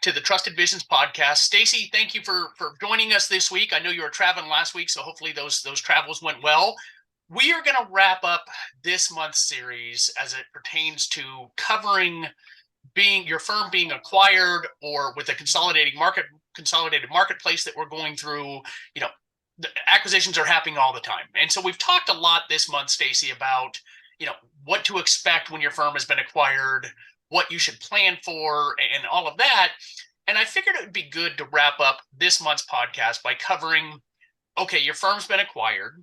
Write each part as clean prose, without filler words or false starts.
to the Trusted Visions podcast. Stacey, thank you for joining us this week. I know you were traveling last week, so hopefully those travels went well. We are going to wrap up this month's series as it pertains to covering being your firm being acquired, or with a consolidated marketplace that we're going through. You know, the acquisitions are happening all the time, and so we've talked a lot this month, Stacey, about what to expect when your firm has been acquired, what you should plan for, and all of that. And I figured it would be good to wrap up this month's podcast by covering, okay, your firm's been acquired.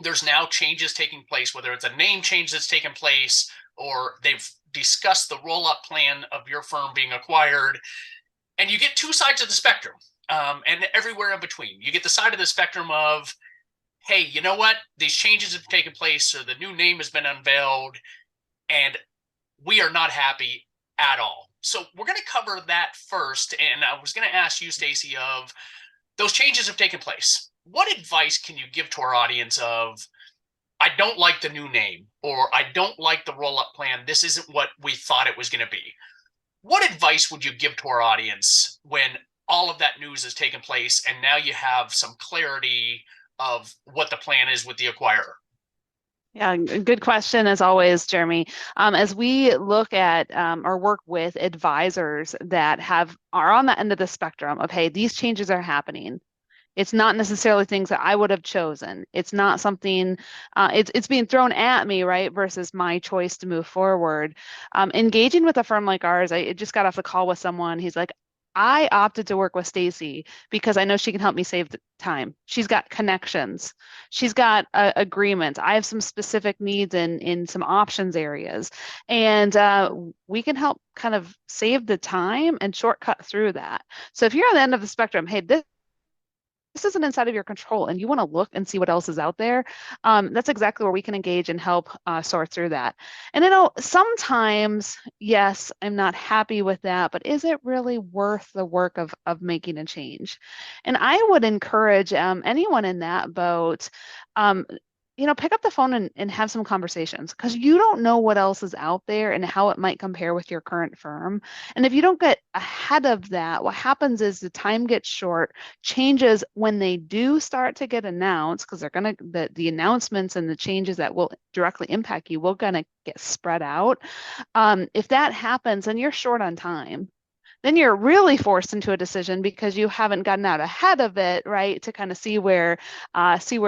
There's now changes taking place, whether it's a name change that's taken place or they've discussed the roll-up plan of your firm being acquired. And you get two sides of the spectrum, and everywhere in between. You get the side of the spectrum of, hey, you know what? These changes have taken place, so the new name has been unveiled, and we are not happy at all. So we're going to cover that first. And I was going to ask you, Stacey, of those changes have taken place. What advice can you give to our audience of, I don't like the new name, or I don't like the roll-up plan. This isn't what we thought it was going to be. What advice would you give to our audience when all of that news has taken place and now you have some clarity of what the plan is with the acquirer? Yeah, good question as always, Jeremy. As we look at or work with advisors that are on the end of the spectrum of, hey, these changes are happening. It's not necessarily things that I would have chosen. It's not something, it's being thrown at me, right? Versus my choice to move forward. Engaging with a firm like ours, I just got off the call with someone. He's like, I opted to work with Stacey because I know she can help me save the time. She's got connections. She's got agreements. I have some specific needs in some options areas. And we can help kind of save the time and shortcut through that. So if you're on the end of the spectrum, hey, this isn't inside of your control and you want to look and see what else is out there, that's exactly where we can engage and help sort through that. And sometimes, yes, I'm not happy with that, but is it really worth the work of making a change? And I would encourage anyone in that boat, pick up the phone and have some conversations, because you don't know what else is out there and how it might compare with your current firm. And if you don't get ahead of that, what happens is the time gets short. Changes, when they do start to get announced, because the announcements and the changes that will directly impact you will gonna get spread out. If that happens, then you're short on time. Then you're really forced into a decision because you haven't gotten out ahead of it, right? To kind of see where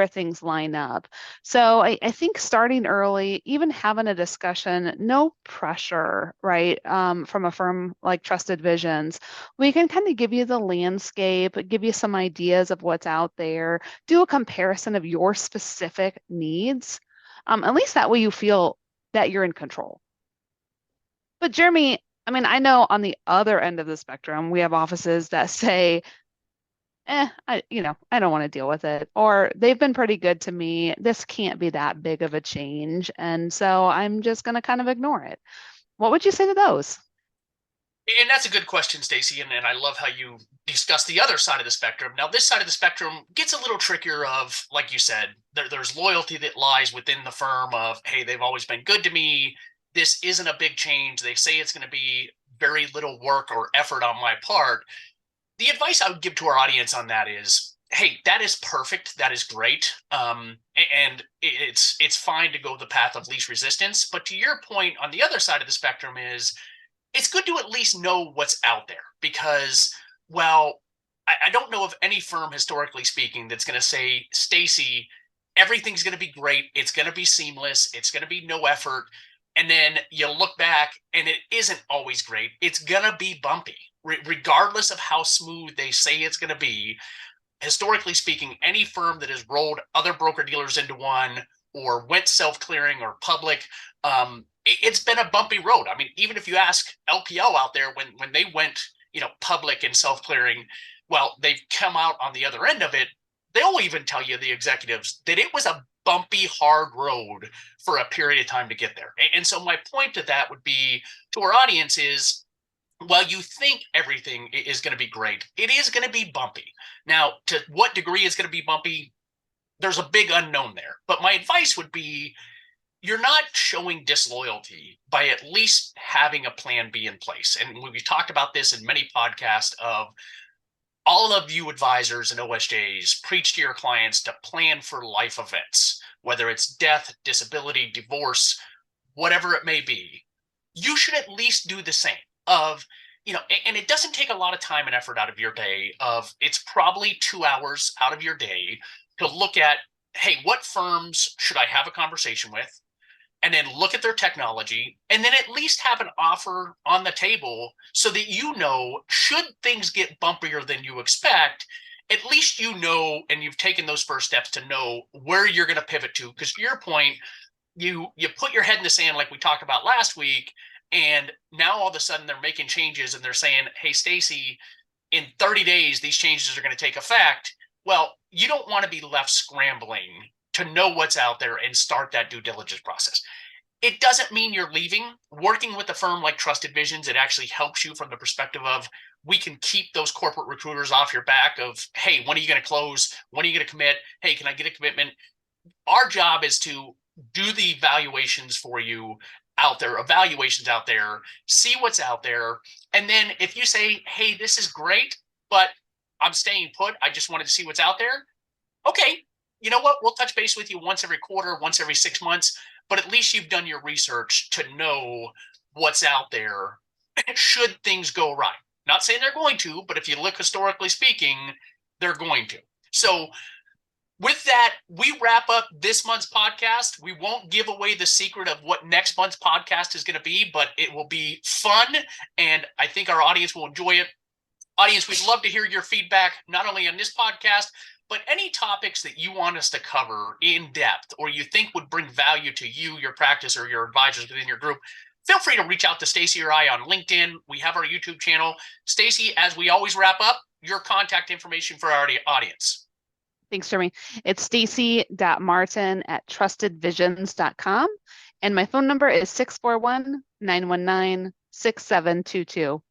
things line up. So I think starting early, even having a discussion, no pressure, right? From a firm like Trusted Visions, we can kind of give you the landscape, give you some ideas of what's out there, do a comparison of your specific needs. At least that way you feel that you're in control. But Jeremy, I mean, I know on the other end of the spectrum, we have offices that say, I don't want to deal with it, or they've been pretty good to me. This can't be that big of a change. And so I'm just going to kind of ignore it. What would you say to those? And that's a good question, Stacey, and I love how you discuss the other side of the spectrum. Now, this side of the spectrum gets a little trickier of, like you said, there's loyalty that lies within the firm of, hey, they've always been good to me. This isn't a big change. They say it's going to be very little work or effort on my part. The advice I would give to our audience on that is, hey, that is perfect. That is great. And it's fine to go the path of least resistance. But to your point, on the other side of the spectrum is, it's good to at least know what's out there, because, well, I don't know of any firm, historically speaking, that's going to say, Stacey, everything's going to be great. It's going to be seamless. It's going to be no effort. And then you look back and it isn't always great. It's going to be bumpy, regardless of how smooth they say it's going to be. Historically speaking, any firm that has rolled other broker dealers into one or went self-clearing or public, it's been a bumpy road. I mean, even if you ask LPL out there, when they went, public and self-clearing, well, they've come out on the other end of it. They'll even tell you, the executives, that it was a bumpy, hard road for a period of time to get there. And so my point to that would be, to our audience, is, while you think everything is going to be great, it is going to be bumpy. Now, to what degree is going to be bumpy, there's a big unknown there. But my advice would be, you're not showing disloyalty by at least having a plan B in place. And we've talked about this in many podcasts of all of you advisors and OSJs preach to your clients to plan for life events, whether it's death, disability, divorce, whatever it may be. You should at least do the same of, and it doesn't take a lot of time and effort out of your day of it's probably 2 hours out of your day to look at, hey, what firms should I have a conversation with? And then look at their technology and then at least have an offer on the table so that should things get bumpier than you expect, at least and you've taken those first steps to know where you're going to pivot to. Because to your point, you put your head in the sand like we talked about last week, and now all of a sudden they're making changes and they're saying, hey, Stacey, in 30 days these changes are going to take effect. Well, you don't want to be left scrambling to know what's out there and start that due diligence process. It doesn't mean you're leaving. Working with a firm like Trusted Visions, it actually helps you from the perspective of we can keep those corporate recruiters off your back of, hey, when are you going to close? When are you going to commit? Hey, can I get a commitment? Our job is to do the evaluations for you evaluations out there, see what's out there. And then if you say, hey, this is great, but I'm staying put, I just wanted to see what's out there. Okay, you know what? We'll touch base with you once every quarter, once every 6 months, but at least you've done your research to know what's out there should things go right. Not saying they're going to, but if you look historically speaking, they're going to. So with that, we wrap up this month's podcast. We won't give away the secret of what next month's podcast is going to be, but it will be fun, and I think our audience will enjoy it. Audience, we'd love to hear your feedback, not only on this podcast, but any topics that you want us to cover in depth or you think would bring value to you, your practice, or your advisors within your group. Feel free to reach out to Stacey or I on LinkedIn. We have our YouTube channel. Stacey, as we always wrap up, your contact information for our audience. Thanks, Jeremy. It's stacy.martin@trustedvisions.com. And my phone number is 641-919-6722.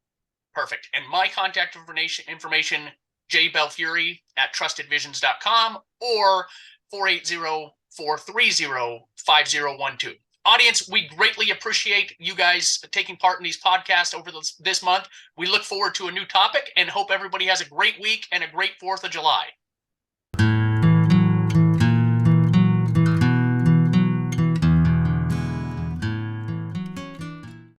Perfect. And my contact information, jbelfury@trustedvisions.com or 480-430-5012. Audience, we greatly appreciate you guys taking part in these podcasts over this month. We look forward to a new topic and hope everybody has a great week and a great 4th of July.